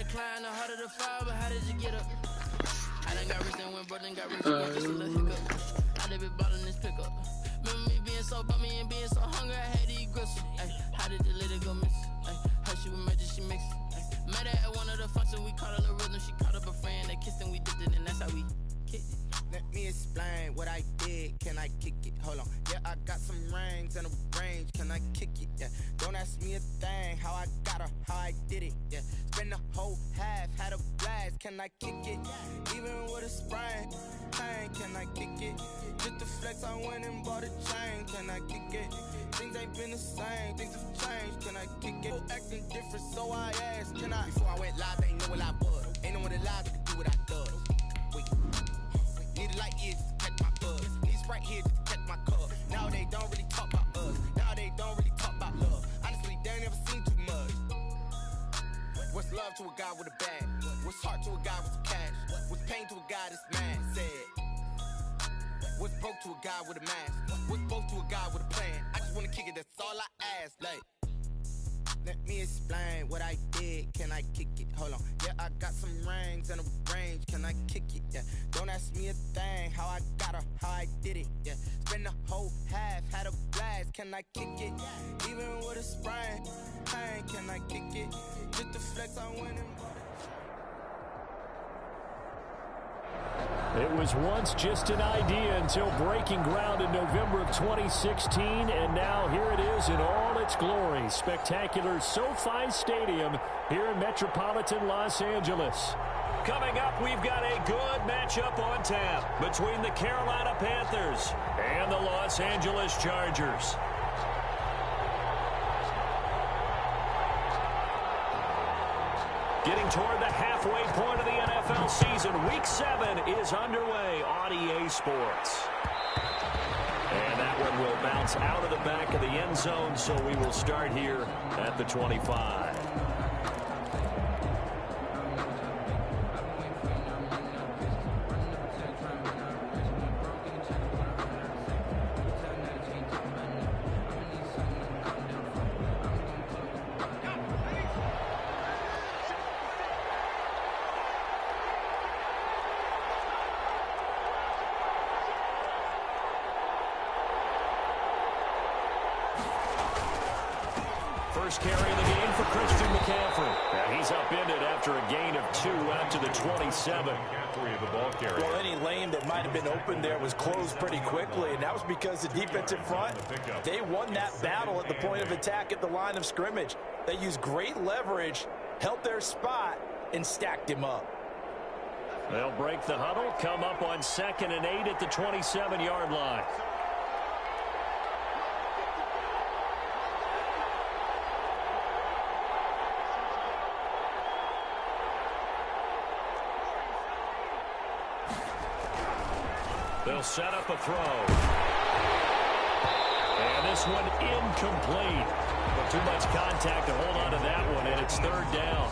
to climb, the harder to fall, but how did you get up? I done got rich and went broke, then got rich again, just a little hiccup. I done been ballin' this pickup. Remember me being so bummy and being so hungry, I had to eat gristle. Ay, how did the lady go miss? Ay, how she was magic, she mixed. Met her at one of the functions, we caught her the rhythm. She caught up a friend, they kissed and we dipped it, and that's how we kicked it. Let me explain what I did. Can I kick it? Hold on. Yeah, I got some rings and a range. Can I kick it? Yeah. Don't ask me a thing. How I got her, how I did it. Yeah. Spend the whole half, had a blast. Can I kick it? Even with a sprain. Pain, can I kick it? Just to flex, I went and bought a chain. Can I kick it? Things ain't been the same. Things have changed. Can I kick it? Acting different, so I asked. Can I? Before I went live, they ain't know what I was. Ain't no one alive that could do what I does. Wait. Need a light here just to catch my buzz. Need Sprite here just to catch my cup. Now they don't really talk about us. Now they don't really talk about love. Honestly, they ain't never seen too much. What's love to a guy with a bag? What's heart to a guy with some cash? What's pain to a guy that's mad? Said. What's broke to a guy with a mask? What's both to a guy with a plan? I just wanna kick it, that's all I ask. Like, let me explain what I did. Can I kick it? Hold on. Yeah, I got some rings and a range. Can I kick it? Yeah. Don't ask me a thing. How I got her, how I did it. Yeah. Spend the whole half, had a blast. Can I kick it? Even with a sprain. Pain, can I kick it? Just to flex, I went and bought it. It was once just an idea until breaking ground in November of 2016, and now here it is in all its glory. Spectacular SoFi Stadium here in metropolitan Los Angeles. Coming up, we've got a good matchup on tap between the Carolina Panthers and the Los Angeles Chargers. Getting toward the halfway point of the NFL season. Week 7 is underway on EA Sports. And that one will bounce out of the back of the end zone, so we will start here at the 25. First carry of the game for Christian McCaffrey. And he's upended after a gain of 2 out to the 27. Well, any lane that might have been open there was closed pretty quickly, and that was because the defensive front, they won that battle at the point of attack at the line of scrimmage. They used great leverage, held their spot, and stacked him up. They'll break the huddle, come up on 2nd and 8 at the 27-yard line. They'll set up a throw. And this one incomplete. But too much contact to hold on to that one, and it's 3rd down.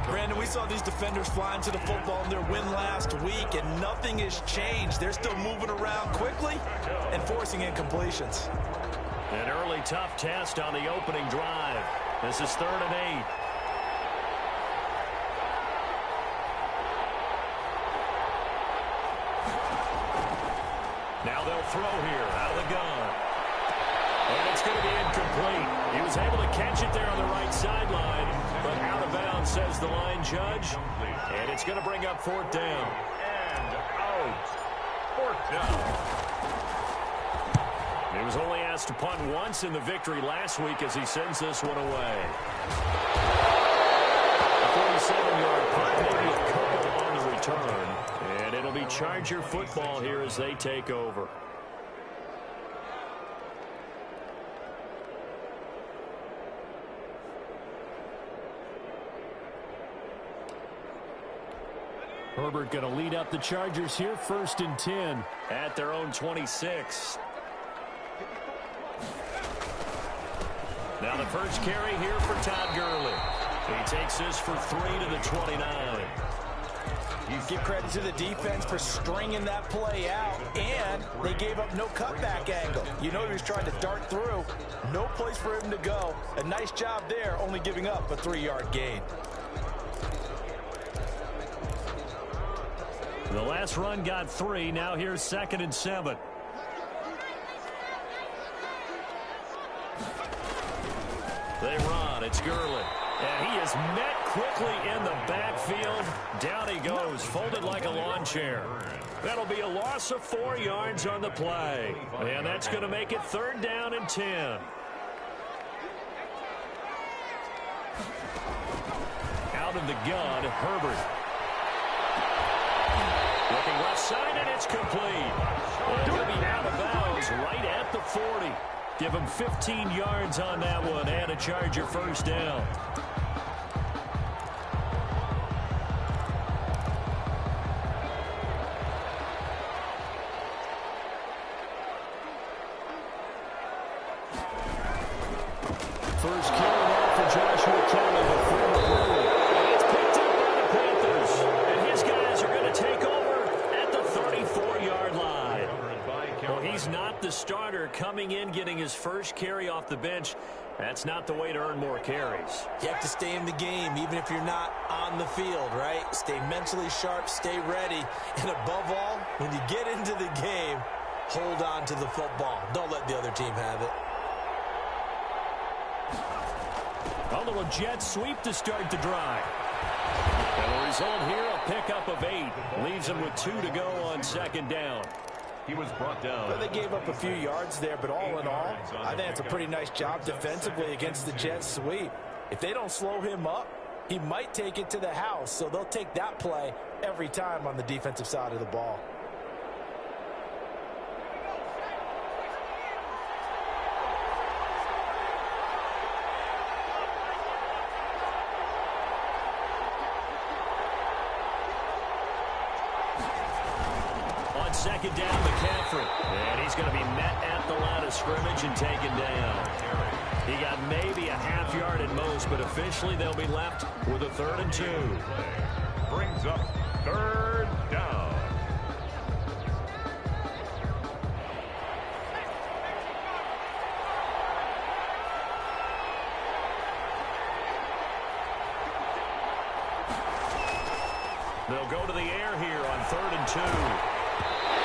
Brandon, we saw these defenders flying to the football in their win last week, and nothing has changed. They're still moving around quickly and forcing incompletions. An early tough test on the opening drive. This is 3rd and 8. Now they'll throw here out of the gun. And it's going to be incomplete. He was able to catch it there on the right sideline, but out of bounds, says the line judge. And it's going to bring up 4th down. And out. 4th down. He was only asked to punt once in the victory last week as he sends this one away. A 47-yard punt, maybe a couple on the return. And it'll be Charger football here as they take over. Herbert going to lead up the Chargers here, 1st and 10 at their own 26. Now the first carry here for Todd Gurley. He takes this for 3 to the 29. You give credit to the defense for stringing that play out, and they gave up no cutback angle. You know he was trying to dart through. No place for him to go. A nice job there, only giving up a 3-yard gain. The last run got 3. Now here's 2nd and 7. They run. It's Gurley. And he is met quickly in the backfield. Down he goes, folded like a lawn chair. That'll be a loss of 4 yards on the play. And that's going to make it 3rd down and 10. Out of the gun, Herbert. Looking left side, and it's complete. And it'll be out of bounds right at the 40. Give him 15 yards on that one and a Charger 1st down. First carry now for Joshua Kelly, the former Blue. And it's picked up by the Panthers. And his guys are going to take over at the 34-yard line. Well, he's not the starter coming in, getting his first carry off the bench. That's not the way to earn more carries. You have to stay in the game, even if you're not on the field, right? Stay mentally sharp, stay ready. And above all, when you get into the game, hold on to the football. Don't let the other team have it. A little jet sweep to start the drive. And the result here, a pickup of 8. Leaves him with 2 to go on 2nd down. He was brought down. Well, they gave up a few yards there, but all in all, I think it's a pretty nice job defensively against the jet sweep. If they don't slow him up, he might take it to the house, so they'll take that play every time on the defensive side of the ball. On 2nd down, McCaffrey. And he's going to be met at the line of scrimmage and taken down. He got maybe a half yard at most, but officially they'll be left with a 3rd and 2. Brings up 3rd down. They'll go to the air here on 3rd and 2.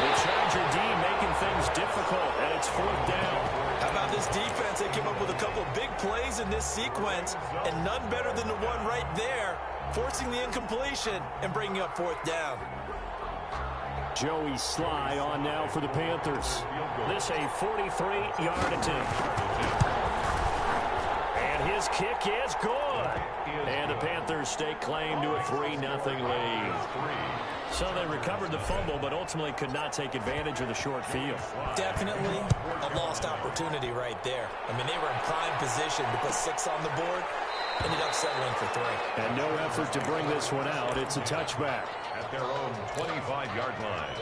The Charger D making things difficult, and it's 4th down. How about this defense? They came up with a couple big plays in this sequence, and none better than the one right there, forcing the incompletion and bringing up 4th down. Joey Sly on now for the Panthers. This a 43-yard attempt. And his kick is good. And the Panthers stake claim to a 3-0 lead. So they recovered the fumble, but ultimately could not take advantage of the short field. Definitely a lost opportunity right there. I mean, they were in prime position to put 6 on the board. Ended up settling for 3. And no effort to bring this one out. It's a touchback. At their own 25-yard line.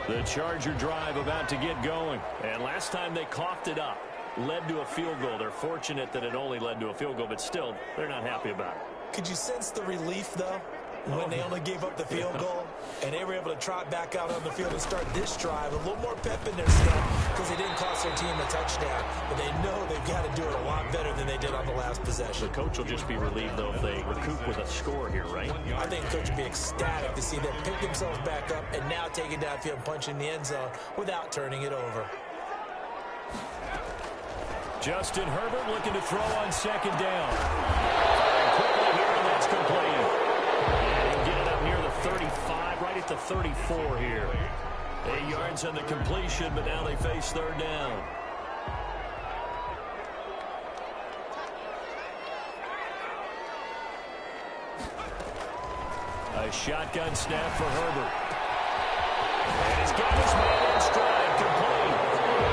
The Charger drive about to get going. And last time they coughed it up, led to a field goal. They're fortunate that it only led to a field goal, but still, they're not happy about it. Could you sense the relief, though, when they only gave up the field goal and they were able to trot back out on the field and start this drive? A little more pep in their step because they didn't cost their team a touchdown. But they know they've got to do it a lot better than they did on the last possession. The coach will just be relieved, though, if they recoup with a score here, right? I think the coach will be ecstatic to see them pick themselves back up and now take it downfield and punch in the end zone without turning it over. Justin Herbert looking to throw on 2nd down. And quickly here, and that's completed. And he'll get it up near the 35, right at the 34 here. 8 yards on the completion, but now they face 3rd down. A shotgun snap for Herbert. And he's got his man in stride, complete.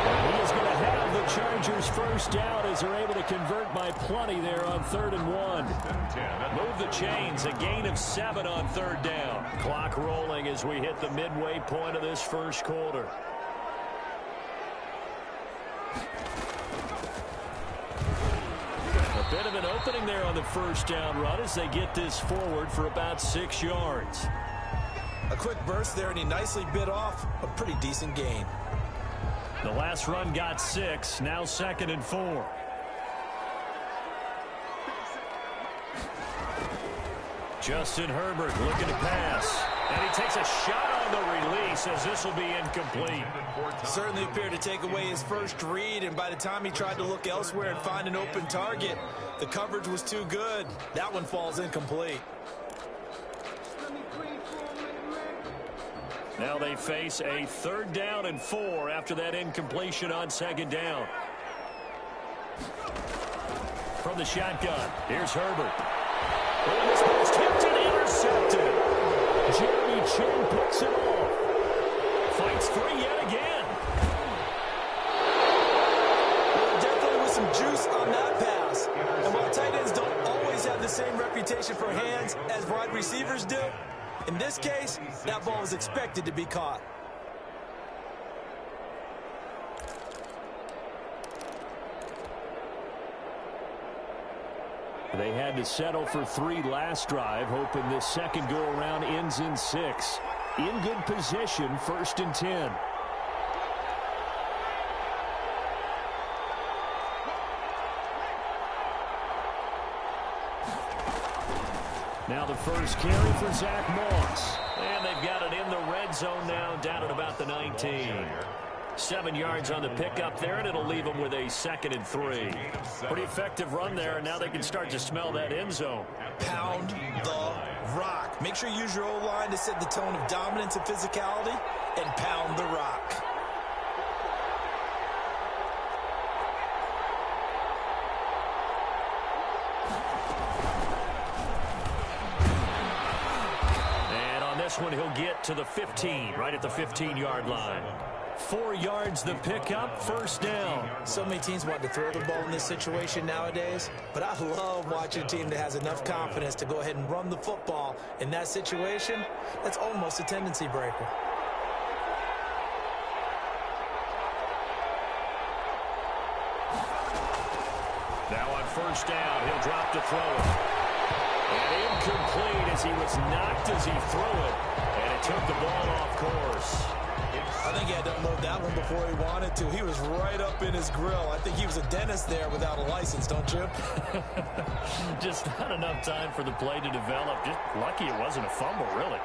And he is going to have the Chargers 1st down as they're able to convert by plenty there on 3rd and 1. Move the chains, a gain of 7 on 3rd down. Clock rolling as we hit the midway point of this 1st quarter. A bit of an opening there on the 1st down run as they get this forward for about 6 yards. A quick burst there, and he nicely bit off a pretty decent gain. The last run got 6. Now 2nd and 4. Justin Herbert looking to pass. And he takes a shot on the release as this will be incomplete. Certainly appeared to take away his first read, and by the time he tried to look elsewhere and find an open target, the coverage was too good. That one falls incomplete. Now they face a 3rd down and 4 after that incompletion on 2nd down. From the shotgun, here's Herbert. Oh, this ball's tipped and intercepted. Jeremy Chinn picks it off. Fights free yet again. Well, definitely with some juice on that pass. And while tight ends don't always have the same reputation for hands as wide receivers do, in this case, that ball was expected to be caught. They had to settle for 3 last drive, hoping this second go-around ends in 6. In good position, 1st and 10. Now the first carry for Zach Moss. And they've got it in the red zone now, down at about the 19. 7 yards on the pickup there, and it'll leave them with a 2nd and 3. Pretty effective run there, and now they can start to smell that end zone. Pound the rock. Make sure you use your O-line to set the tone of dominance and physicality, and pound the rock. And on this one, he'll get to the 15, right at the 15-yard line. 4 yards the pickup, 1st down. So many teams want to throw the ball in this situation nowadays, but I love watching a team that has enough confidence to go ahead and run the football in that situation. That's almost a tendency breaker. Now on 1st down, he'll drop to throw it. And incomplete as he was knocked as he threw it, and it took the ball off course. I think he had to unload that one before he wanted to. He was right up in his grill. I think he was a dentist there without a license, don't you? Just not enough time for the play to develop. Just lucky it wasn't a fumble, really.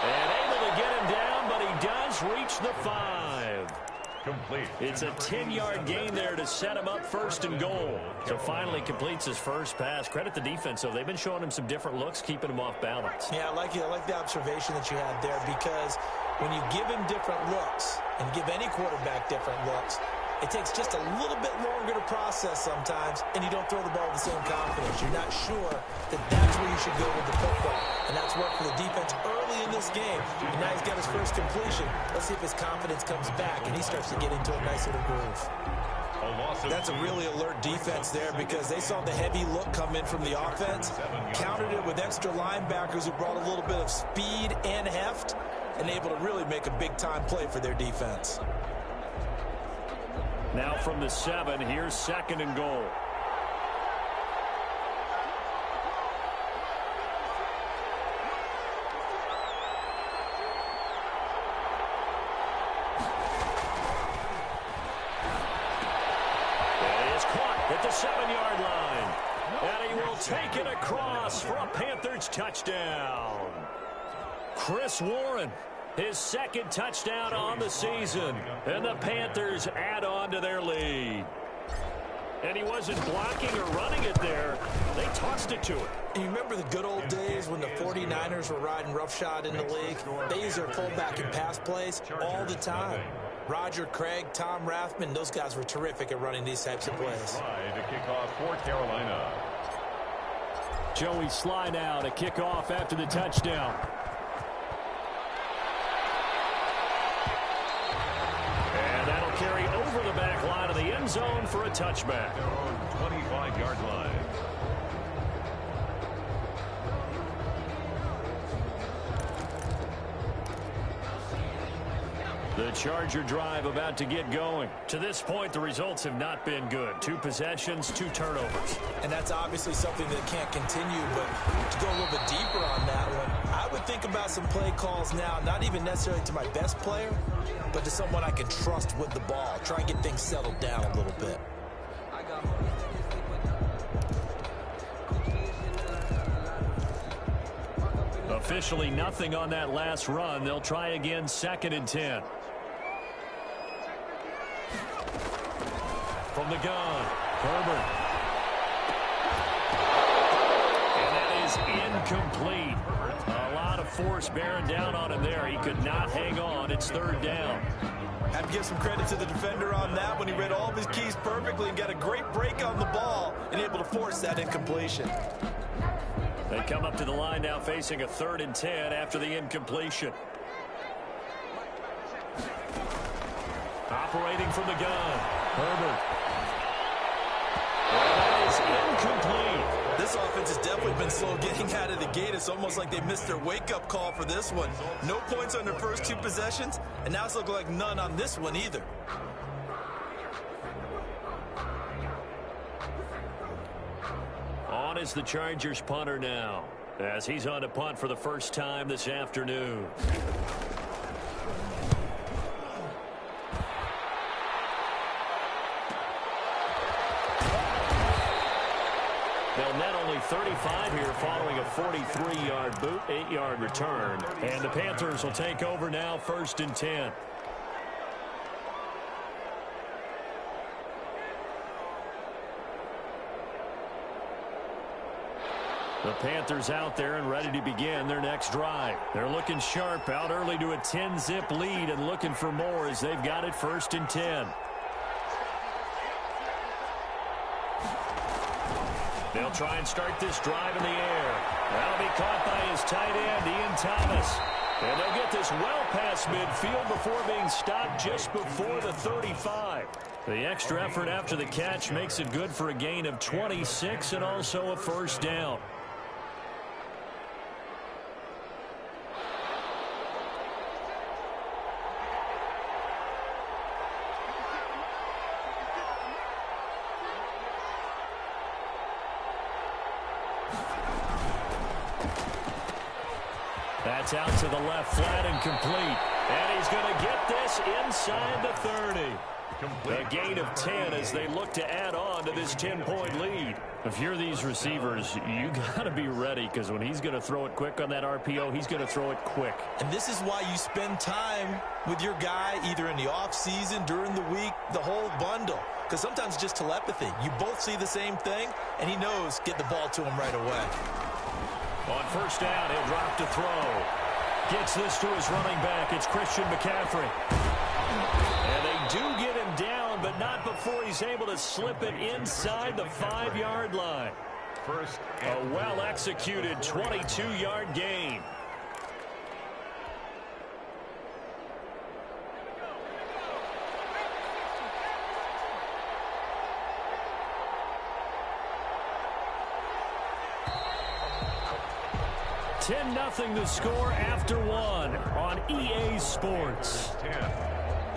And able to get him down, but he does reach the 5. Complete. It's a 10-yard gain there to set him up 1st and goal. So finally completes his first pass. Credit the defense, though. They've been showing him some different looks, keeping him off balance. Yeah, I like the observation that you had there, because when you give him different looks and give any quarterback different looks, it takes just a little bit longer to process sometimes, and you don't throw the ball with the same confidence. You're not sure that that's where you should go with the football, and that's worked for the defense early in this game. And now he's got his first completion. Let's see if his confidence comes back, and he starts to get into a nice little groove. That's a really alert defense there, because they saw the heavy look come in from the offense, countered it with extra linebackers who brought a little bit of speed and heft, and able to really make a big-time play for their defense. Now from the 7, here's 2nd and goal. It is caught at the 7-yard line. And he will take it across for a Panthers touchdown. Chris Warren, his 2nd touchdown on the season. And the Panthers add on to their lead. And he wasn't blocking or running it there. They tossed it to him. You remember the good old days when the 49ers were riding roughshod in the league? They used their fullback in pass plays all the time. Roger Craig, Tom Rathman, those guys were terrific at running these types of plays. To kick off for Carolina. Joey Sly now to kick off after the touchdown. And that'll carry over the back line of the end zone for a touchback. Their own 25-yard line. The Charger drive about to get going. To this point, the results have not been good. 2 possessions, 2 turnovers. And that's obviously something that can't continue, but to go a little bit deeper on that one, I would think about some play calls now, not even necessarily to my best player, but to someone I can trust with the ball. Try and get things settled down a little bit. Officially nothing on that last run. They'll try again, 2nd and 10. From the gun, Herbert. And that is incomplete. A lot of force bearing down on him there. He could not hang on. It's 3rd down. Have to give some credit to the defender on that when he read all of his keys perfectly and got a great break on the ball and able to force that incompletion. They come up to the line now facing a 3rd and 10 after the incompletion. Operating from the gun, Herbert. And that is incomplete. This offense has definitely been slow getting out of the gate. It's almost like they missed their wake-up call for this one. No points on their first 2 possessions, and now it's looking like none on this one either. On is the Chargers punter now, as he's on to punt for the first time this afternoon. They'll net only 35 here following a 43-yard boot, 8-yard return. And the Panthers will take over now, 1st and 10. The Panthers out there and ready to begin their next drive. They're looking sharp, out early to a 10-zip lead and looking for more as they've got it 1st and 10. They'll try and start this drive in the air. That'll be caught by his tight end, Ian Thomas. And they'll get this well past midfield before being stopped just before the 35. The extra effort after the catch makes it good for a gain of 26 and also a 1st down. That's out to the left, flat and complete. And he's going to get this inside the 30. A gain of 10 as they look to add on to this 10-point lead. If you're these receivers, you got to be ready, because when he's going to throw it quick on that RPO, he's going to throw it quick. And this is why you spend time with your guy either in the offseason, during the week, the whole bundle. Because sometimes it's just telepathy. You both see the same thing, and he knows get the ball to him right away. On 1st down, he'll drop to throw. Gets this to his running back. It's Christian McCaffrey. And they do get him down, but not before he's able to slip it inside the 5-yard line. A well-executed 22-yard gain. $10-0 the score after 1 on EA Sports. 10.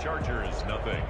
Chargers, nothing.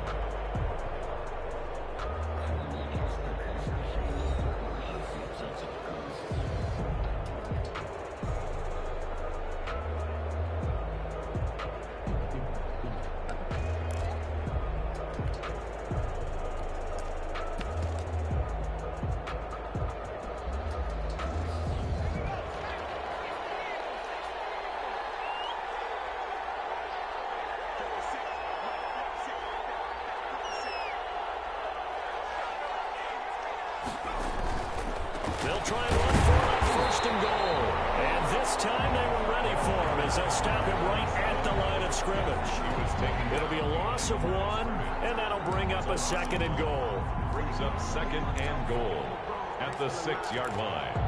They'll try and run for it on 1st and goal. And this time they were ready for him as they'll stop him right at the line of scrimmage. It'll be a loss of 1, and that'll bring up a 2nd and goal. Brings up 2nd and goal at the 6-yard line.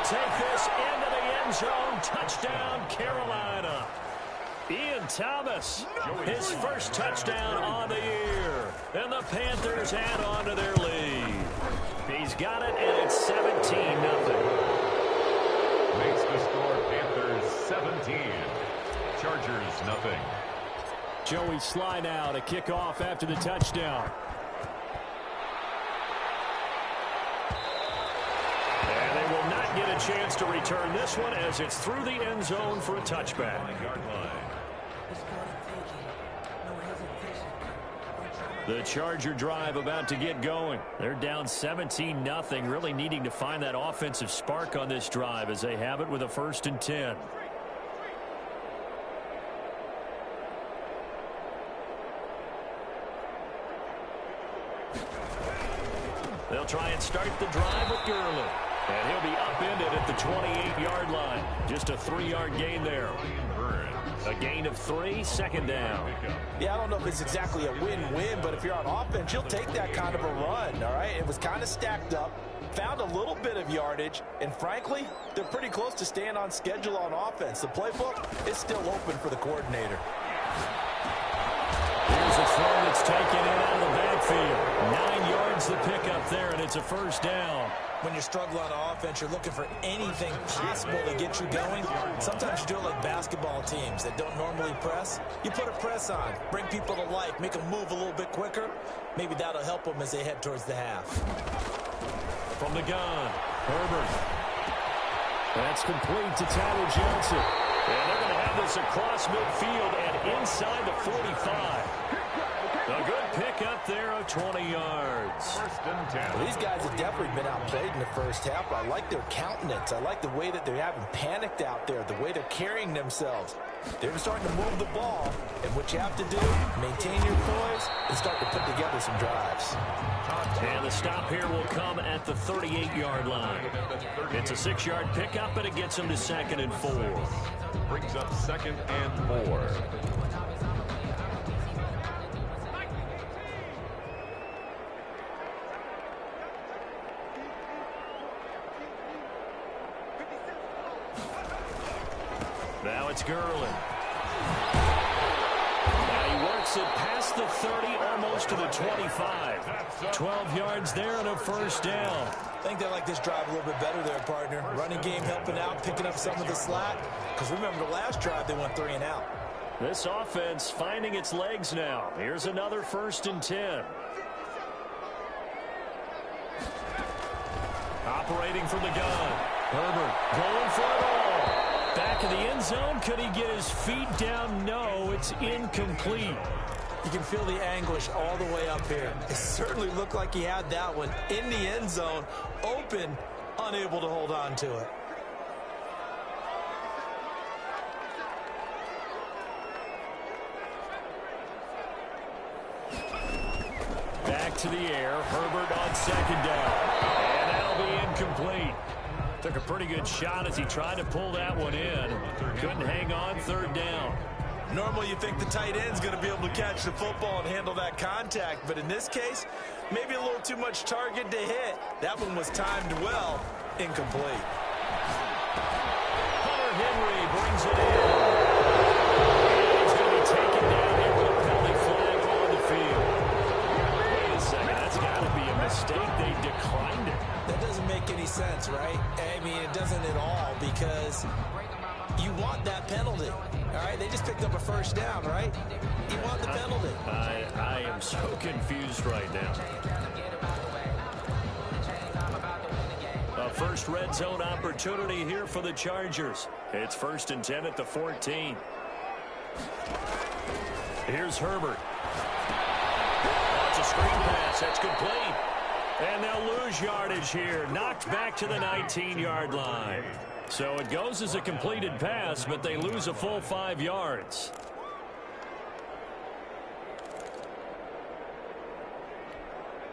Take this into end zone. Touchdown, Carolina. Ian Thomas, his first touchdown on the year. And the Panthers add on to their lead. He's got it, and it's 17-0. Makes the score Panthers 17. Chargers nothing. Joey Sly now to kick off after the touchdown. And they will not get a chance to return this one as it's through the end zone for a touchback. The Charger drive about to get going. They're down 17-0, really needing to find that offensive spark on this drive as they have it with a 1st and 10. They'll try and start the drive with Gurley. And he'll be upended at the 28-yard line. Just a 3-yard gain there. A gain of 3, 2nd down. Yeah, I don't know if it's exactly a win-win, but if you're on offense, you'll take that kind of a run, all right? It was kind of stacked up, found a little bit of yardage, and frankly, they're pretty close to staying on schedule on offense. The playbook is still open for the coordinator. Here's a throw that's taken in out of the backfield. 9 yards the pickup there, and it's a 1st down. When you're struggling on offense, you're looking for anything possible to get you going. Sometimes you do it like basketball teams that don't normally press. You put a press on, bring people to life, make them move a little bit quicker. Maybe that'll help them as they head towards the half. From the gun, Herbert. That's complete to Tyler Johnson. And they're going to have this across midfield and inside the 45. A good pickup there of 20 yards. 1st and 10. Well, these guys have definitely been outplayed in the first half. I like their countenance. I like the way that they haven't panicked out there, the way they're carrying themselves. They're starting to move the ball, and what you have to do, maintain your poise and start to put together some drives. And the stop here will come at the 38-yard line. It's a 6-yard pickup, and it gets them to 2nd and 4. Brings up 2nd and 4. Now it's Gurley. Now he works it past the 30, almost to the 25. 12 yards there and a 1st down. I think they like this drive a little bit better there, partner. Running game helping out, picking up some of the slack. Because remember, the last drive, they went 3 and out. This offense finding its legs now. Here's another 1st and 10. Operating from the gun. Herbert going for it all. Back in the end zone. Could he get his feet down? No, it's incomplete. You can feel the anguish all the way up here. It certainly looked like he had that one in the end zone, open, unable to hold on to it. Back to the air. Herbert on 2nd down. And that'll be incomplete. Took a pretty good shot as he tried to pull that one in. Couldn't hang on, 3rd down. Normally you think the tight end's going to be able to catch the football and handle that contact, but in this case, maybe a little too much target to hit. That one was timed well, incomplete. Hunter Henry brings it in. And he's going to be taken down here with a penalty flag on the field. Wait a second, that's got to be a mistake. They declined it. That doesn't make any sense, right? I mean, it doesn't at all, because you want that penalty. All right, they just picked up a 1st down, right? You want the penalty. I am so confused right now. A first red zone opportunity here for the Chargers. It's 1st and 10 at the 14. Here's Herbert. That's a screen pass. That's complete. And they'll lose yardage here. Knocked back to the 19-yard line. So it goes as a completed pass, but they lose a full 5 yards.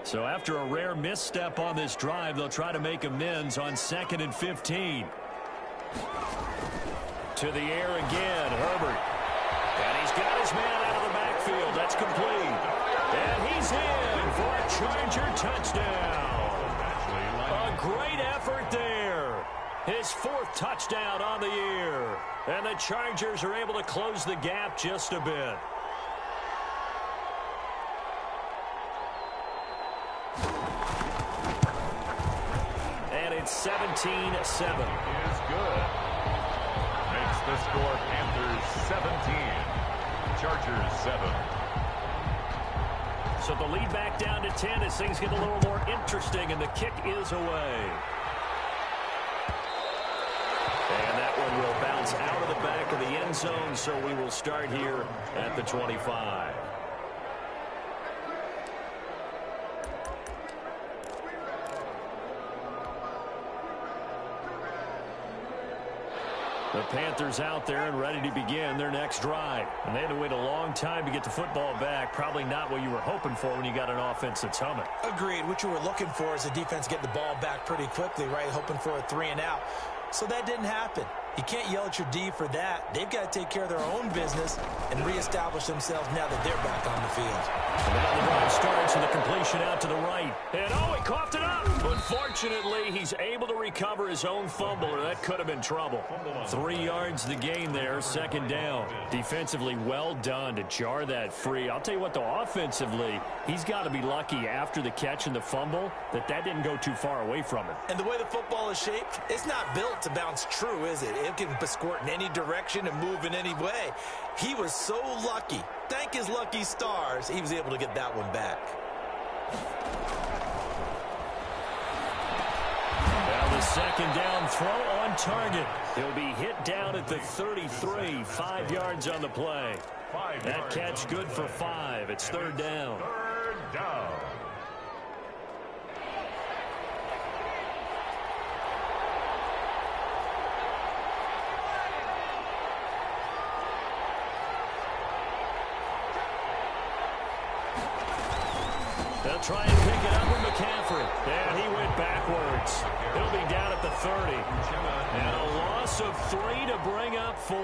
So after a rare misstep on this drive, they'll try to make amends on 2nd and 15. To the air again, Herbert. And he's got his man out of the backfield. That's complete. And he's in for a Charger touchdown. A great effort there. His 4th touchdown on the year. And the Chargers are able to close the gap just a bit. And it's 17-7. Is good. Makes the score Panthers 17. Chargers 7. So the lead back down to 10 as things get a little more interesting, and the kick is away. And that one will bounce out of the back of the end zone, so we will start here at the 25. The Panthers out there and ready to begin their next drive. And they had to wait a long time to get the football back. Probably not what you were hoping for when you got an offense that's humming. Agreed. What you were looking for is the defense getting the ball back pretty quickly, right? Hoping for a 3 and out. So that didn't happen. You can't yell at your D for that. They've got to take care of their own business and reestablish themselves now that they're back on the field. And now the drive starts with a completion out to the right. And oh, he coughed it up. Unfortunately, he's able to recover his own fumble, or that could have been trouble. 3 yards the gain there, 2nd down. Defensively, well done to jar that free. I'll tell you what, though, offensively, he's got to be lucky after the catch and the fumble that didn't go too far away from him. And the way the football is shaped, it's not built to bounce true, is it? It can squirt in any direction and move in any way. He was so lucky. Thank his lucky stars, he was able to get that one back. Now the 2nd down throw on target. He'll be hit down at the 33, 5 yards on the play. That catch good for 5. It's 3rd down. 3rd down. They'll try and pick it up with McCaffrey. And he went backwards. He'll be down at the 30. And a loss of 3 to bring up 4.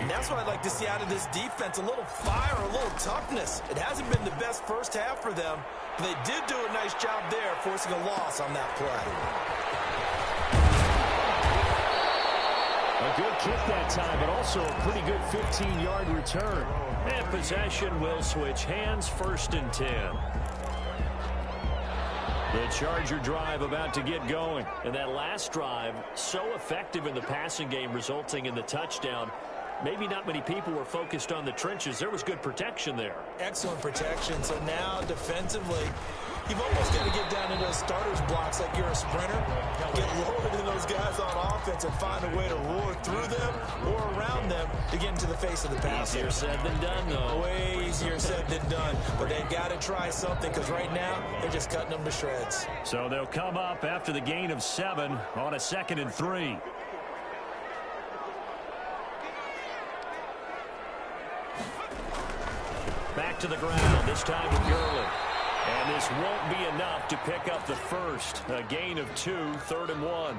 And that's what I'd like to see out of this defense. A little fire, a little toughness. It hasn't been the best first half for them, but they did do a nice job there forcing a loss on that play. A good kick that time, but also a pretty good 15-yard return. And possession will switch hands, 1st and 10. The Charger drive about to get going. And that last drive, so effective in the passing game, resulting in the touchdown. Maybe not many people were focused on the trenches. There was good protection there. Excellent protection. So now defensively, you've almost got to get down into those starters blocks like you're a sprinter. Get lower than those guys on offense and find a way to roar through them or around them to get into the face of the pass. Easier said than done, though. Way easier said than done. But they've got to try something because right now they're just cutting them to shreds. So they'll come up after the gain of 7 on a 2nd and 3. Back to the ground, this time with Gurley. And this won't be enough to pick up the 1st. A gain of 2, 3rd and 1.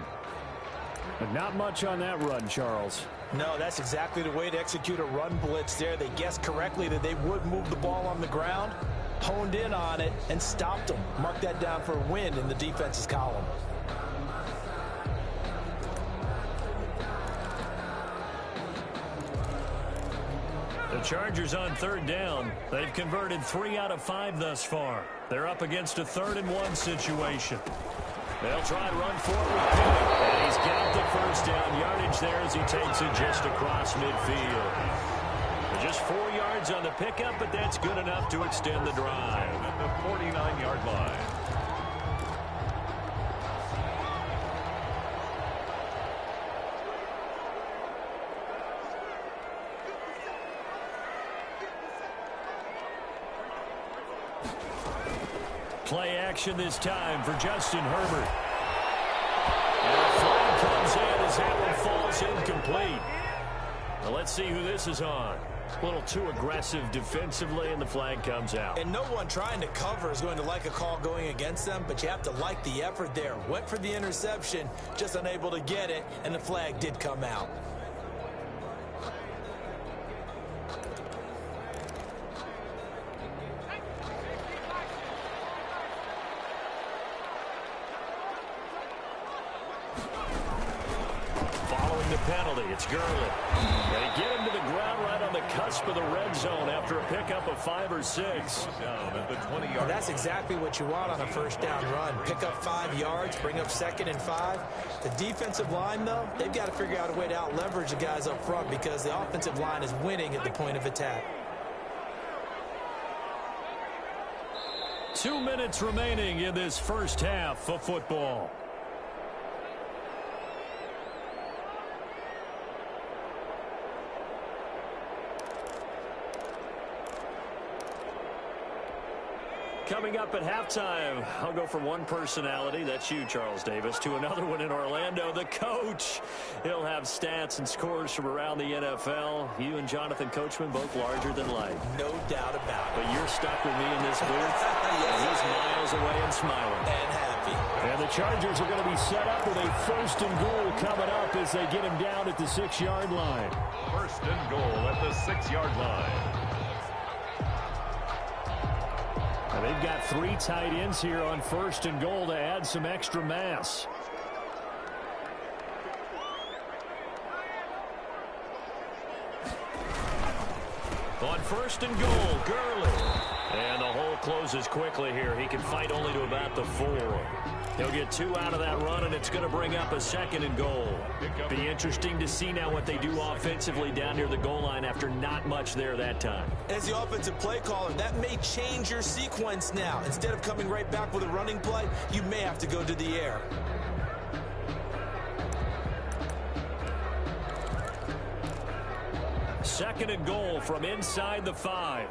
But not much on that run, Charles. No, that's exactly the way to execute a run blitz there. They guessed correctly that they would move the ball on the ground, honed in on it, and stopped them. Mark that down for a win in the defense's column. The Chargers on 3rd down. They've converted 3 out of 5 thus far. They're up against a 3rd and 1 situation. They'll try to run forward. And he's got the 1st down yardage there as he takes it just across midfield. Just 4 yards on the pickup, but that's good enough to extend the drive. At the 49-yard line. Play action this time for Justin Herbert. And a flag comes in as that one falls incomplete. Well, let's see who this is on. A little too aggressive defensively, and the flag comes out. And no one trying to cover is going to like a call going against them, but you have to like the effort there. Went for the interception, just unable to get it, and the flag did come out. penalty. It's Gurley. They get him to the ground right on the cusp of the red zone after a pickup of 5 or 6. Down at the 20-yard That's exactly what you want on a first down run. Pick up 5 yards, bring up 2nd and 5. The defensive line, though, they've got to figure out a way to out-leverage the guys up front because the offensive line is winning at the point of attack. 2 minutes remaining in this first half of football. Coming up at halftime, I'll go from one personality, that's you, Charles Davis, to another one in Orlando, the coach. He'll have stats and scores from around the NFL. You and Jonathan Coachman, both larger than life. No doubt about it. But you're stuck with me in this booth, and he's miles away and smiling. And happy. And the Chargers are going to be set up with a 1st and goal coming up as they get him down at the 6-yard line. 1st and goal at the 6-yard line. Now they've got 3 tight ends here on 1st and goal to add some extra mass. On 1st and goal, Gurley. And the hole closes quickly here. He can fight only to about the 4. He'll get 2 out of that run, and it's going to bring up a 2nd and goal. Be interesting to see now what they do offensively down near the goal line after not much there that time. As the offensive play caller, that may change your sequence now. Instead of coming right back with a running play, you may have to go to the air. Second and goal from inside the 5.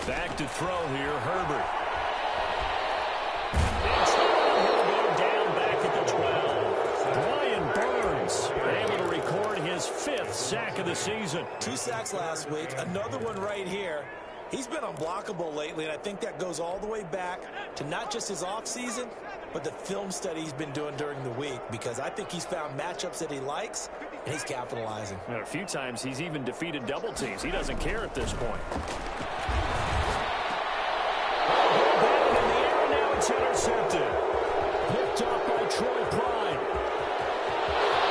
Back to throw here, Herbert. He'll go down back at the 12. Brian Burns able to record his 5th sack of the season. 2 sacks last week, another one right here. He's been unblockable lately, and I think that goes all the way back to not just his offseason, but the film study he's been doing during the week, because I think he's found matchups that he likes, and he's capitalizing. And a few times he's even defeated double teams. He doesn't care at this point. It's intercepted. Picked up by Troy Pride.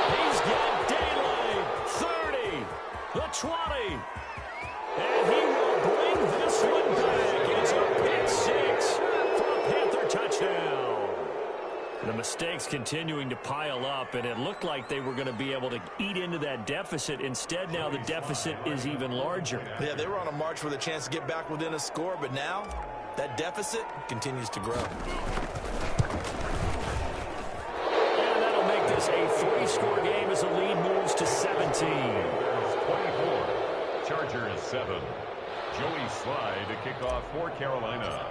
He's got daylight. 30. The 20. And he will bring this one back. It's a pick 6 for a Panther touchdown. The mistakes continuing to pile up, and it looked like they were going to be able to eat into that deficit. Instead, now the deficit is even larger. Yeah, they were on a march with a chance to get back within a score, but now that deficit continues to grow. And that'll make this a 3-score game as the lead moves to 17. 24. Chargers 7. Joey Slye to kick off for Carolina.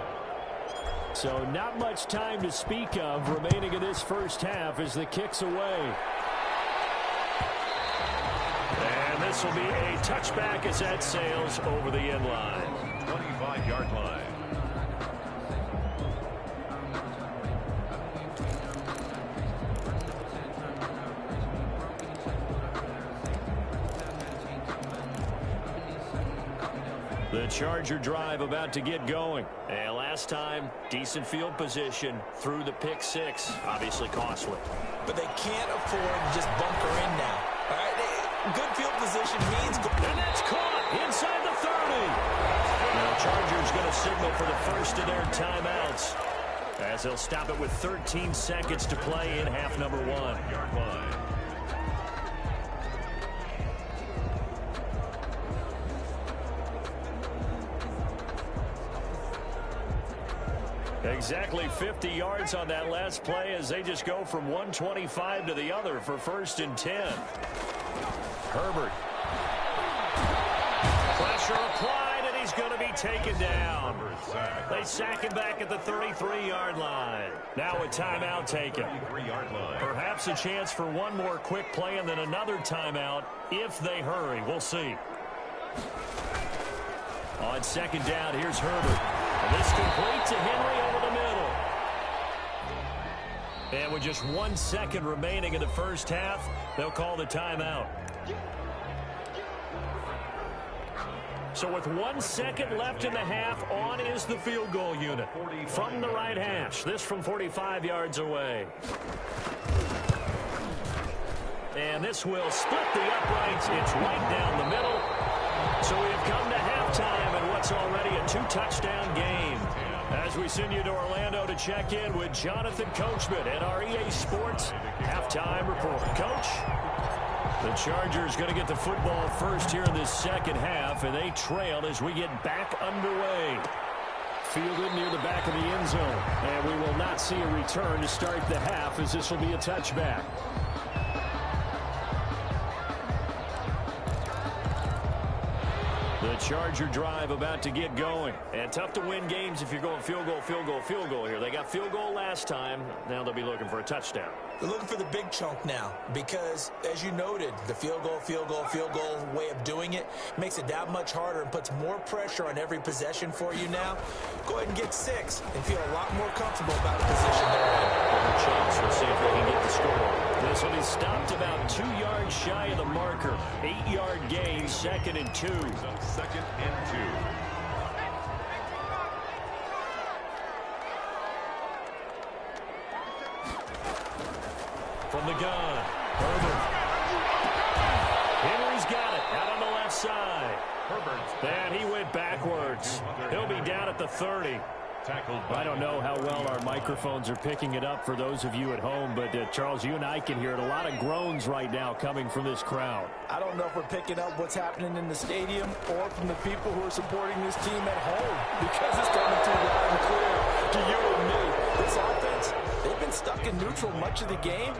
So not much time to speak of remaining in this first half as the kick's away. And this will be a touchback as that sails over the end line. 25-yard line. The Charger drive about to get going. And last time, decent field position through the pick 6. Obviously costly. But they can't afford to just bunker in now. All right, good field position means... And that's caught inside the 30. Now Chargers going to signal for the first of their timeouts, as they'll stop it with 13 seconds to play in half number 1. Yard line. Exactly 50 yards on that last play as they just go from 125 to the other for 1st and 10. Herbert. Pressure applied, and he's going to be taken down. They sack him back at the 33-yard line. Now a timeout taken. 33-yard line. Perhaps a chance for one more quick play and then another timeout if they hurry. We'll see. On 2nd down, here's Herbert. And this complete to Henry over the middle. And with just 1 second remaining in the first half, they'll call the timeout. So with 1 second left in the half, on is the field goal unit. From the right hash, this from 45 yards away. And this will split the uprights. It's right down the middle. So we have come to halftime in what's already a 2-touchdown game. As we send you to Orlando to check in with Jonathan Coachman at our EA Sports Halftime Report. Coach? The Chargers going to get the football first here in this second half, and they trail as we get back underway. Fielded near the back of the end zone, and we will not see a return to start the half as this will be a touchback. The Charger drive about to get going. And tough to win games if you're going field goal, field goal, field goal here. They got field goal last time. Now they'll be looking for a touchdown. They're looking for the big chunk now because, as you noted, the field goal way of doing it makes it that much harder and puts more pressure on every possession for you now. Go ahead and get 6 and feel a lot more comfortable about the position they're in. Chance. We'll see if they can get the score. This will be stopped about 2 yards shy of the marker. 8-yard gain, 2nd and 2. 2nd and 2. From the gun, Herbert. Henry's got it, out on the left side. Herbert. And he went backwards. He'll be down at the 30. I don't know how well our microphones are picking it up for those of you at home, but Charles, you and I can hear it. A lot of groans right now coming from this crowd. I don't know if we're picking up what's happening in the stadium or from the people who are supporting this team at home, because it's coming through loud and clear to you and me. This offense, they've been stuck in neutral much of the game,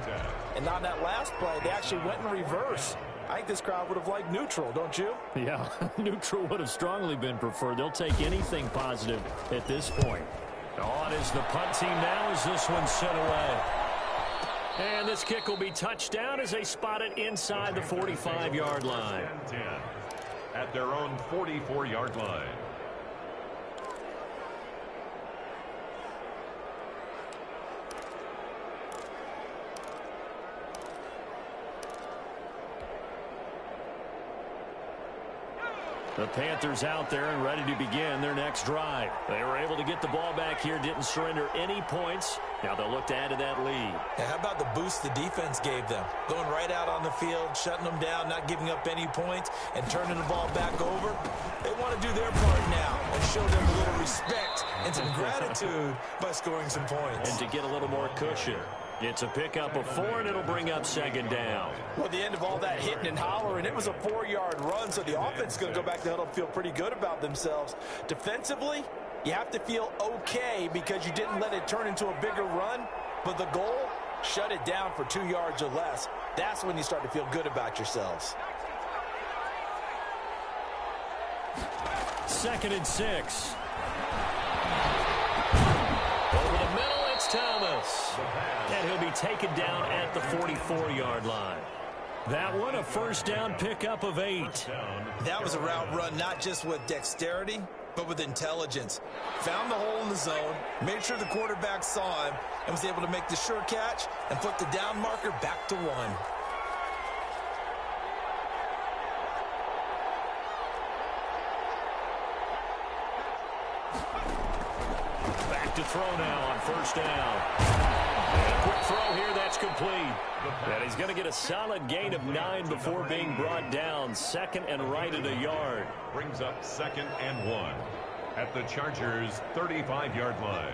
and on that last play, they actually went in reverse. I think this crowd would have liked neutral, don't you? Yeah, neutral would have strongly been preferred. They'll take anything positive at this point. On is the punt team now as this one's sent away. And this kick will be touchdown as they spot it inside the 45-yard line. 10 at their own 44-yard line. The Panthers out there and ready to begin their next drive. They were able to get the ball back here, didn't surrender any points. Now they'll look to add to that lead. Yeah, how about the boost the defense gave them? Going right out on the field, shutting them down, not giving up any points, and turning the ball back over. They want to do their part now and show them a little respect and some gratitude by scoring some points. And to get a little more cushion. It's a pickup of 4, and it'll bring up 2nd down. Well, at the end of all that hitting and hollering, it was a 4-yard run, so the offense is going to go back to huddle and feel pretty good about themselves. Defensively, you have to feel okay because you didn't let it turn into a bigger run, but the goal, shut it down for 2 yards or less. That's when you start to feel good about yourselves. 2nd and 6. Over the middle, it's Thomas. And he'll be taken down at the 44-yard line. That one, a first down pickup of 8. That was a route run not just with dexterity, but with intelligence. Found the hole in the zone, made sure the quarterback saw him, and was able to make the sure catch and put the down marker back to 1. Back to throw now on first down. And a quick throw here, that's complete. And he's going to get a solid gain of 9 before being brought down. 2nd and right at a yard. Brings up 2nd and 1 at the Chargers' 35-yard line.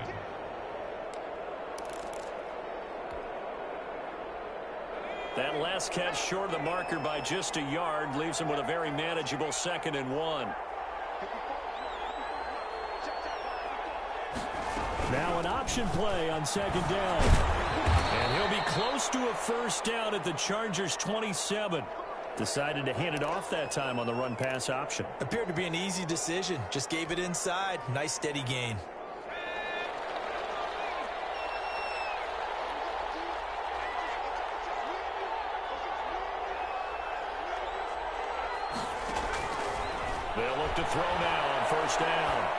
That last catch short of the marker by just a yard leaves him with a very manageable 2nd and 1. Now an option play on 2nd down. And he'll be close to a first down at the Chargers' 27. Decided to hand it off that time on the run-pass option. Appeared to be an easy decision. Just gave it inside. Nice steady gain. They'll look to throw now on first down.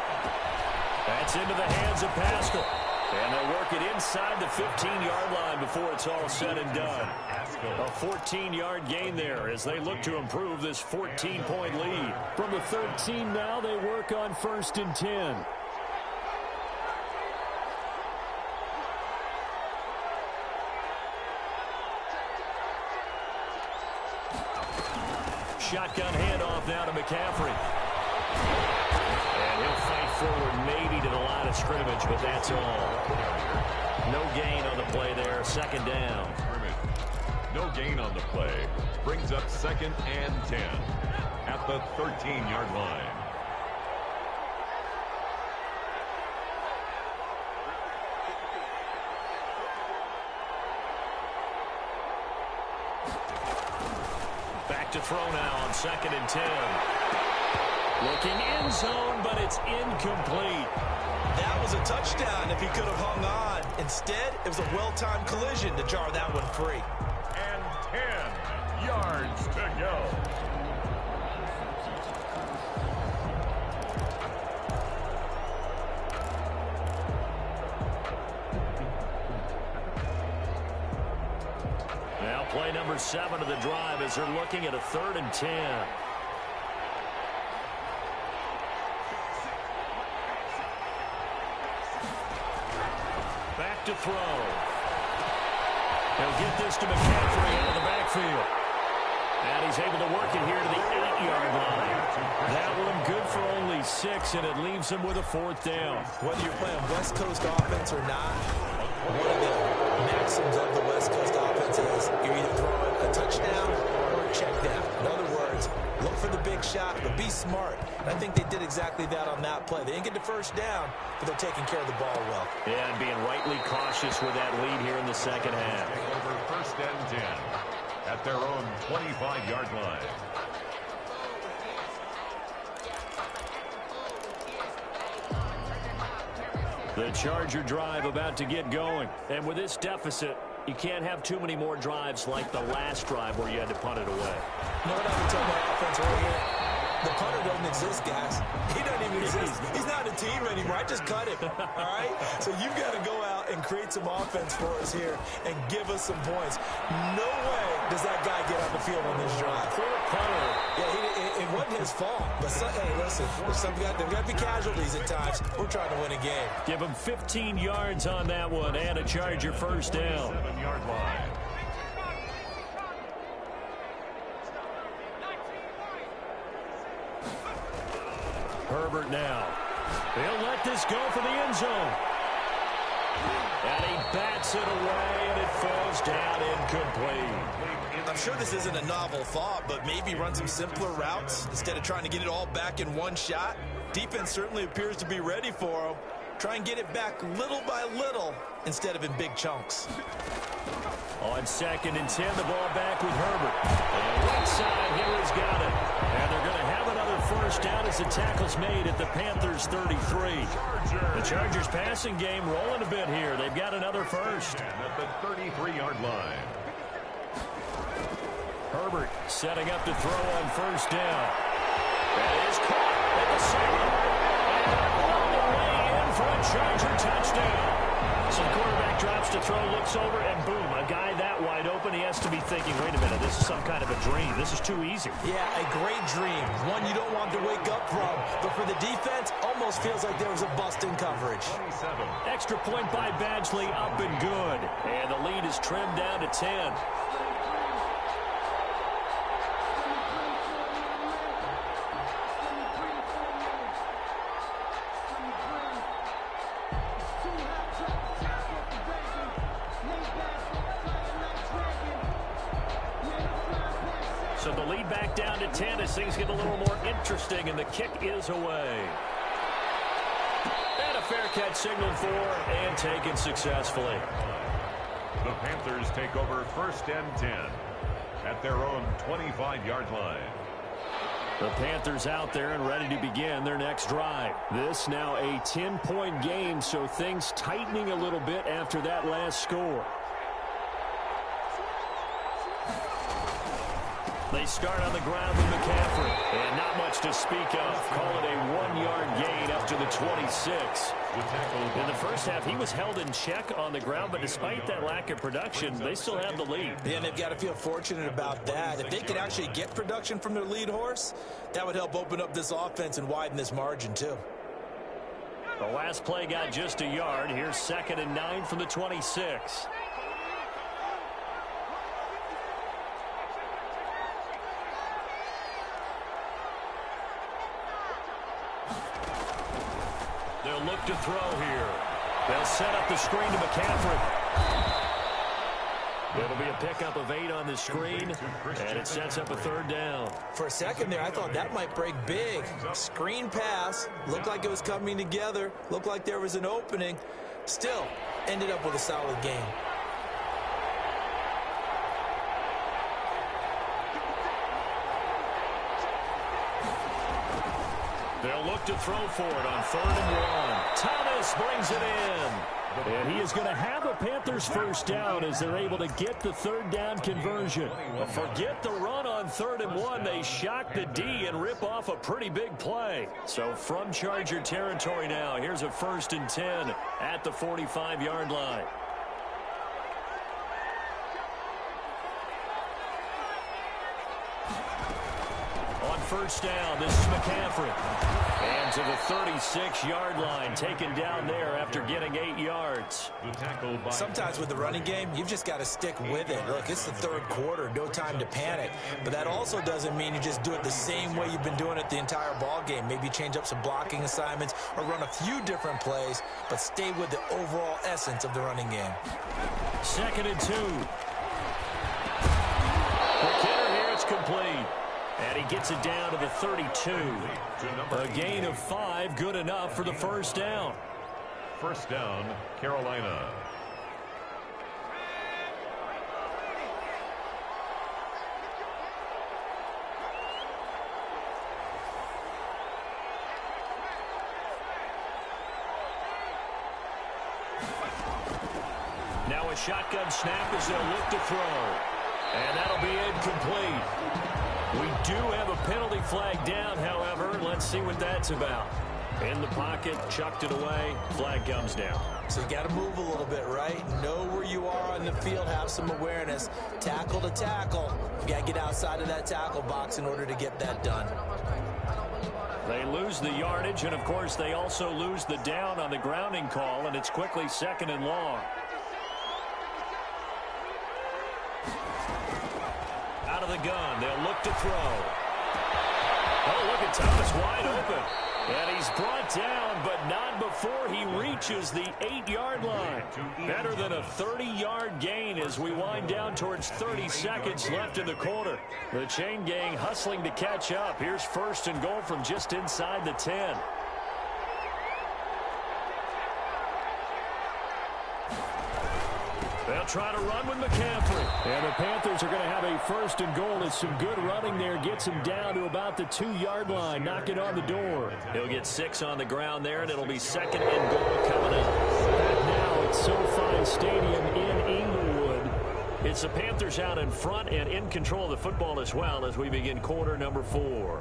That's into the hands of Pascal. And they'll work it inside the 15-yard line before it's all said and done. A 14-yard gain there as they look to improve this 14-point lead. From the 13 now, they work on 1st and 10. Shotgun handoff now to McCaffrey. And he'll fight forward maybe to the line of scrimmage, but that's all. No gain on the play there. 2nd down. No gain on the play. Brings up 2nd and 10 at the 13-yard line. To throw now on 2nd and 10. Looking end zone, but it's incomplete. That was a touchdown if he could have hung on. Instead, it was a well-timed collision to jar that one free. And 10 yards to go. Play number 7 of the drive as they're looking at a 3rd and 10. Back to throw. He'll get this to McCaffrey out of the backfield. And he's able to work it here to the 8-yard line. That one good for only 6, and it leaves him with a 4th down. Whether you're playing West Coast offense or not, one of the maxims of the West Coast offense is you're either throwing a touchdown or a check down. In other words, look for the big shot, but be smart. And I think they did exactly that on that play. They didn't get the 1st down, but they're taking care of the ball well. Yeah, and being rightly cautious with that lead here in the 2nd half. Over 1st and 10 at their own 25-yard line. The Charger drive about to get going. And with this deficit, you can't have too many more drives like the last drive where you had to punt it away. You know what I would tell my offense right here? The punter doesn't exist, guys. He doesn't even exist. He's not a team anymore. I just cut him, all right? So you've got to go out and create some offense for us here and give us some points. No way does that guy get on the field on this drive. Poor punter. Yeah, it wasn't his fault. But, hey, listen, there's got to be casualties at times. We're trying to win a game. Give him 15 yards on that one and a Charger 1st down. 7-yard line. Herbert now. He'll let this go for the end zone. And he bats it away, and it falls down incomplete. I'm sure this isn't a novel thought, but maybe run some simpler routes instead of trying to get it all back in one shot. Defense certainly appears to be ready for him. Try and get it back little by little instead of in big chunks. On 2nd and 10, the ball back with Herbert. And right side, Henry's got it. And they're going to have another 1st down as the tackle's made at the Panthers' 33. The Chargers' passing game rolling a bit here. They've got another 1st. At the 33-yard line. Herbert setting up to throw on 1st down. That is caught at the 7. And all the way in for a Charger touchdown. So the quarterback drops to throw, looks over, and boom, a guy that wide open, he has to be thinking, wait a minute, this is some kind of a dream. This is too easy. Yeah, a great dream. One you don't want to wake up from. But for the defense, almost feels like there was a bust in coverage. 27. Extra point by Badgley, up and good. And the lead is trimmed down to 10. So the lead back down to 10 as things get a little more interesting, and the kick is away. And a fair catch signaled for and taken successfully. The Panthers take over 1st and 10 at their own 25-yard line. The Panthers out there and ready to begin their next drive. This now a 10-point game, so things tightening a little bit after that last score. They start on the ground with McCaffrey. And not much to speak of. Call it a 1-yard gain up to the 26. In the first half, he was held in check on the ground, but despite that lack of production, they still have the lead. Yeah, and they've got to feel fortunate about that. If they could actually get production from their lead horse, that would help open up this offense and widen this margin, too. The last play got just a yard. Here's 2nd and 9 from the 26. They'll look to throw here. They'll set up the screen to McCaffrey. It'll be a pickup of 8 on the screen, and it sets up a 3rd down. For a second there, I thought that might break big. Screen pass, looked like it was coming together, looked like there was an opening. Still, ended up with a solid game. They'll look to throw for it on 3rd and 1. Thomas brings it in. And he is going to have a Panthers first down as they're able to get the 3rd down conversion. Forget the run on 3rd and 1. They shock the D and rip off a pretty big play. So from Charger territory now, here's a 1st and 10 at the 45-yard line. On 1st down, this is McCaffrey. And to the 36-yard line, taken down there after getting 8 yards. Sometimes with the running game, you've just got to stick with it. Look, it's the 3rd quarter, no time to panic. But that also doesn't mean you just do it the same way you've been doing it the entire ball game. Maybe change up some blocking assignments or run a few different plays, but stay with the overall essence of the running game. 2nd and 2. McKinnon here, it's complete. And he gets it down to the 32. A gain of 5, good enough for the 1st down. 1st down, Carolina. Now a shotgun snap as they'll look to throw. And that'll be incomplete. We do have a penalty flag down, however. Let's see what that's about. In the pocket, chucked it away, flag comes down. So you got to move a little bit, right? Know where you are on the field, have some awareness. Tackle to tackle. You got to get outside of that tackle box in order to get that done. They lose the yardage, and of course they also lose the down on the grounding call, and it's quickly 2nd and long. Out of the gun, they'll look to throw. Oh, look at Thomas wide open. And he's brought down, but not before he reaches the 8-yard line. Better than a 30-yard gain as we wind down towards 30 seconds left in the quarter. The chain gang hustling to catch up. Here's 1st and goal from just inside the 10. They'll try to run with McCaffrey. And the Panthers are going to have a 1st and goal. It's some good running there. Gets him down to about the 2-yard line. Knocking on the door. He'll get 6 on the ground there, and it'll be 2nd and goal coming up. Back now at SoFi Stadium in Inglewood. It's the Panthers out in front and in control of the football as well as we begin quarter number 4.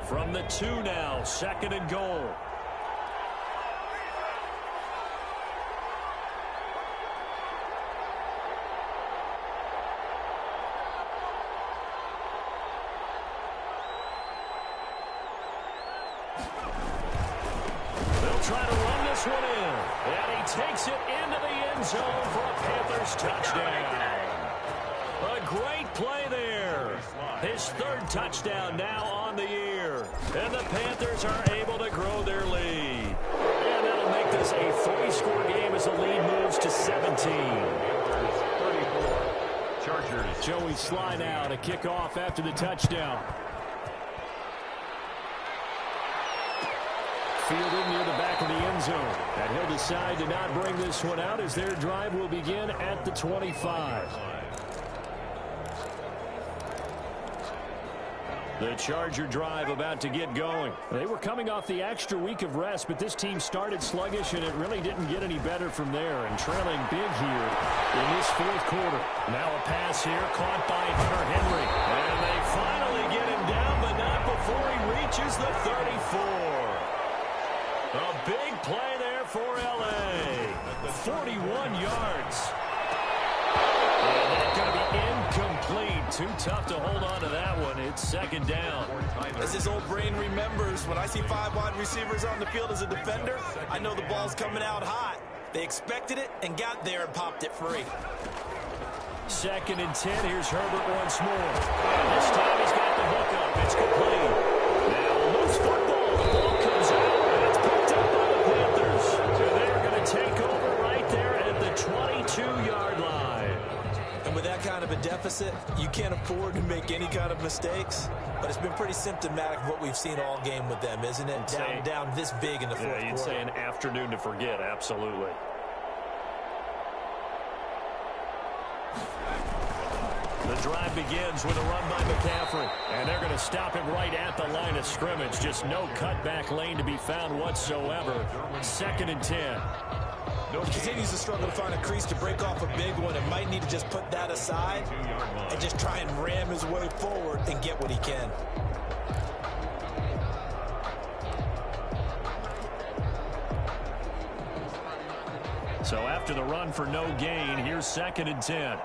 From the 2 now, 2nd and goal. They'll try to run this one in. And he takes it into the end zone for a Panthers touchdown. A great play there. His 3rd touchdown now on the year. And the Panthers are able to grow their lead. And that'll make this a 3-score game as the lead moves to 17. Chargers. Joey Slye now to kick off after the touchdown. Fielded near the back of the end zone. And he'll decide to not bring this one out as their drive will begin at the 25. The Charger drive about to get going. They were coming off the extra week of rest, but this team started sluggish, and it really didn't get any better from there. And trailing big here in this fourth quarter. Now a pass here caught by Hunter Henry. And they finally get him down, but not before he reaches the 34. A big play there for L.A. 41 yards. And that's going to be incomplete. Too tough to hold on to that one. It's second down. As his old brain remembers, when I see 5 wide receivers on the field as a defender, I know the ball's coming out hot. They expected it and got there and popped it free. Second and 10. Here's Herbert once more. And this time he's got the hook up. It's complete. Now loose football. The ball comes out, and it's picked up by the Panthers. So they're going to take over right there at the 22-yard line. And with that kind of a deficit, you can't afford to make any kind of mistakes. But it's been pretty symptomatic of what we've seen all game with them, isn't it? Down this big in the fourth quarter. You'd say an afternoon to forget, absolutely. The drive begins with a run by McCaffrey. And they're going to stop him right at the line of scrimmage. Just no cutback lane to be found whatsoever. Second and 10. He continues to struggle to find a crease to break off a big one and might need to just put that aside and just try and ram his way forward and get what he can. So after the run for no gain, here's second and 10.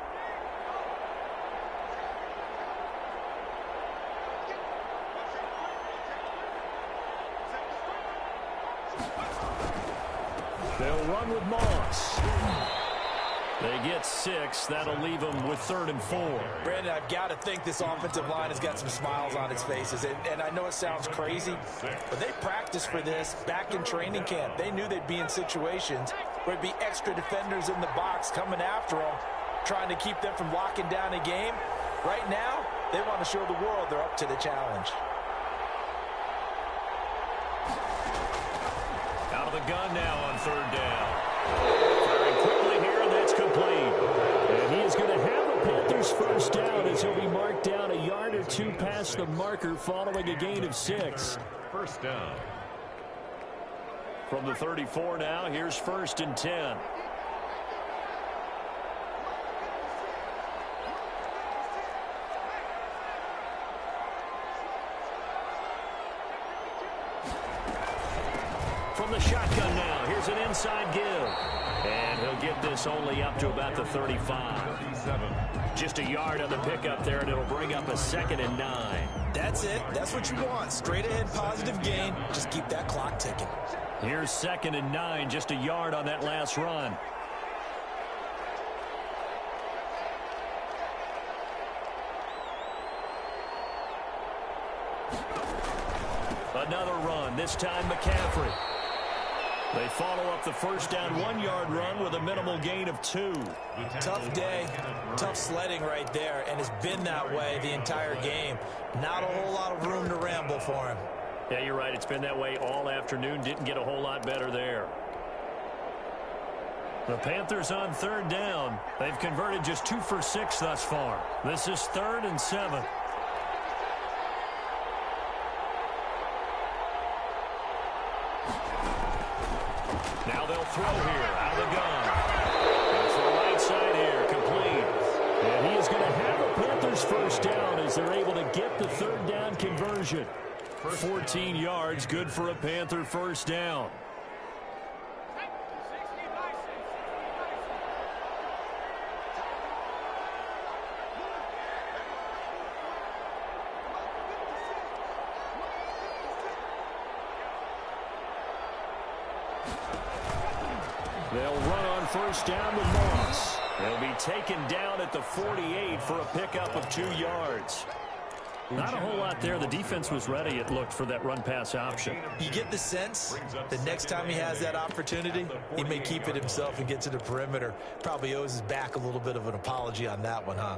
They'll run with Moss. They get 6. That'll leave them with 3rd and 4. Brandon, I've got to think this offensive line has got some smiles on its faces. And I know it sounds crazy, but they practiced for this back in training camp. They knew they'd be in situations where it'd be extra defenders in the box coming after them, trying to keep them from locking down a game. Right now, they want to show the world they're up to the challenge. Out of the gun now on 3rd down. Firing quickly here, and that's complete. And he is going to have the Panthers first down as he'll be marked down a yard or two past the marker following a gain of 6. First down. From the 34 now, here's 1st and 10. From the shotgun now, here's an inside give. And he'll get this only up to about the 35. Just a yard on the pickup there, and it'll bring up a 2nd and 9. That's it. That's what you want. Straight ahead positive gain. Just keep that clock ticking. Here's 2nd and 9, just a yard on that last run. Another run, this time McCaffrey. They follow up the first down 1-yard run with a minimal gain of 2. Tough day, tough sledding right there, and it's been that way the entire game. Not a whole lot of room to ramble for him. Yeah, you're right. It's been that way all afternoon. Didn't get a whole lot better there. The Panthers on 3rd down. They've converted just 2 for 6 thus far. This is 3rd and 7. Now they'll throw here out of the gun. And to the right side here, complete. And he is going to have the Panthers first down as they're able to get the 3rd down conversion. 14 yards, good for a Panther first down. They'll run on first down with Moss. They'll be taken down at the 48 for a pickup of 2 yards. Not a whole lot there. The defense was ready, it looked, for that run-pass option. You get the sense that next time he has that opportunity, he may keep it himself and get to the perimeter. Probably owes his back a little bit of an apology on that one, huh?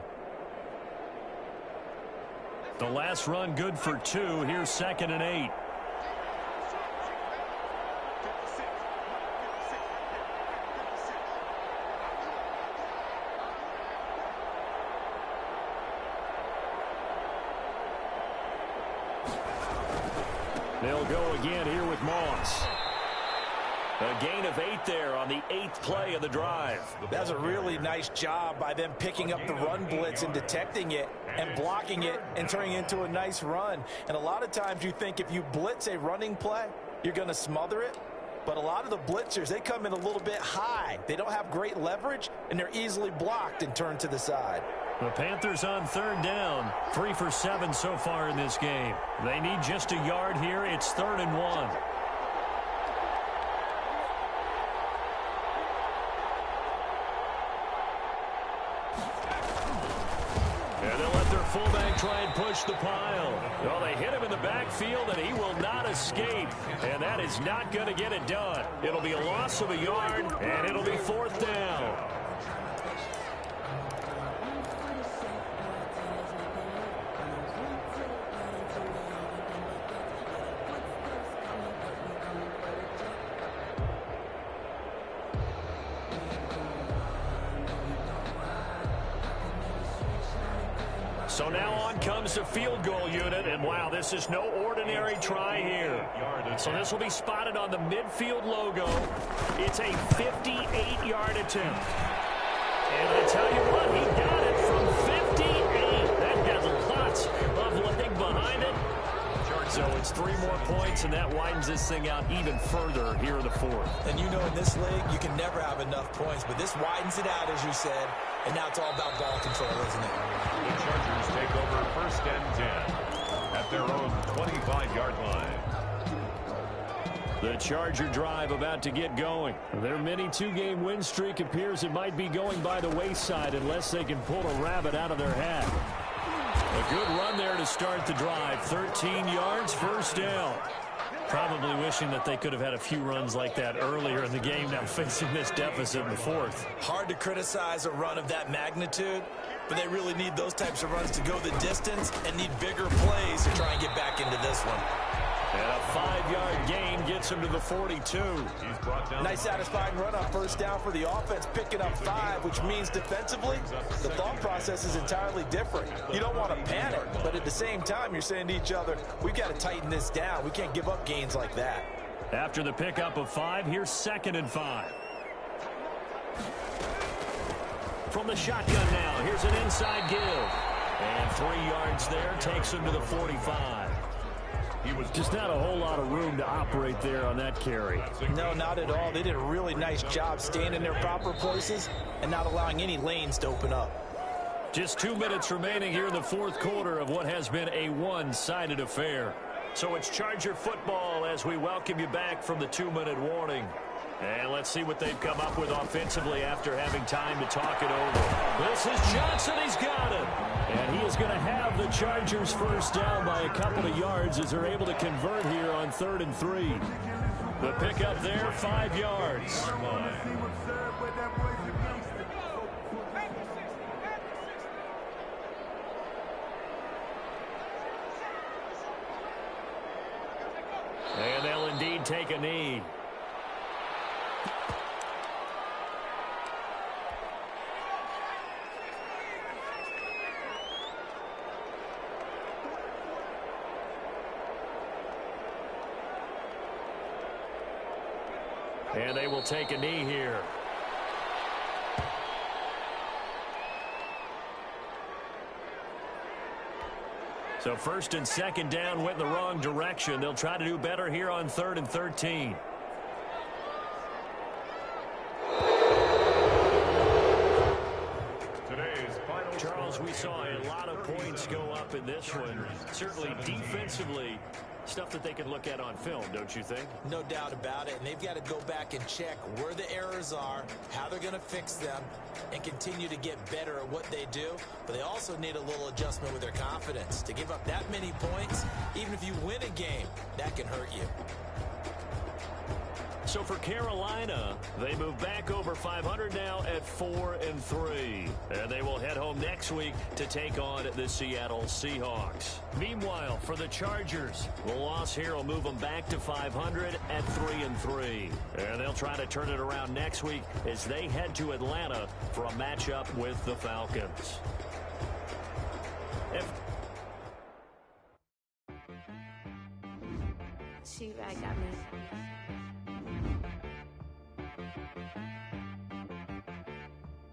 The last run good for 2. Here's 2nd and 8. They'll go again here with Moss. A gain of 8 there on the 8th play of the drive. That's a really nice job by them picking up the run blitz and detecting it and blocking it and turning it into a nice run. And a lot of times you think if you blitz a running play, you're going to smother it. But a lot of the blitzers, they come in a little bit high. They don't have great leverage, and they're easily blocked and turned to the side. The Panthers on 3rd down. 3 for 7 so far in this game. They need just a yard here. It's 3rd and 1. And they'll let their fullback try and push the pile. Well, they hit him in the backfield, and he will not escape. And that is not going to get it done. It'll be a loss of a yard, and it'll be 4th down. So now on comes the field goal unit, and wow, this is no ordinary try here. So this will be spotted on the midfield logo. It's a 58-yard attempt. And I tell you what, he got it from 58. That has lots of leg behind it. So it's 3 more points, and that widens this thing out even further here in the 4th. And you know in this league, you can never have enough points, but this widens it out, as you said, and now it's all about ball control, isn't it? The Chargers take over 1st and 10 at their own 25-yard line. The Charger drive about to get going. Their mini 2-game win streak appears it might be going by the wayside unless they can pull a rabbit out of their hat. A good run there to start the drive. 13 yards, 1st down. Probably wishing that they could have had a few runs like that earlier in the game, now facing this deficit in the 4th. Hard to criticize a run of that magnitude, but they really need those types of runs to go the distance and need bigger plays to try and get back into this one. And a 5-yard gain gets him to the 42. Nice satisfying run on 1st down for the offense, picking up 5, which means defensively, the thought process is entirely different. You don't want to panic, but at the same time, you're saying to each other, we've got to tighten this down. We can't give up gains like that. After the pickup of 5, here's 2nd and 5. From the shotgun now, here's an inside give. And 3 yards there, takes him to the 45. He was just not a whole lot of room to operate there on that carry. No, not at all. They did a really nice job staying in their proper places and not allowing any lanes to open up. Just 2 minutes remaining here in the 4th quarter of what has been a one-sided affair. So it's Charger football as we welcome you back from the 2-minute warning. And let's see what they've come up with offensively after having time to talk it over. This is Johnson. He's got it. And he is going to have the Chargers 1st down by a couple of yards as they're able to convert here on 3rd and 3. The pickup there, 5 yards. And they'll indeed take a knee. And they will take a knee here. So 1st and 2nd down went in the wrong direction. They'll try to do better here on 3rd and 13. Charles, we saw a lot of points go up in this one. Certainly defensively, stuff that they can look at on film, don't you think? No doubt about it, and they've got to go back and check where the errors are, how they're going to fix them, and continue to get better at what they do. But they also need a little adjustment with their confidence. To give up that many points, even if you win a game, that can hurt you. So for Carolina, they move back over 500 now at 4-3. And they will head home next week to take on the Seattle Seahawks. Meanwhile, for the Chargers, the loss here will move them back to 500 at 3-3. And they'll try to turn it around next week as they head to Atlanta for a matchup with the Falcons. She right got me.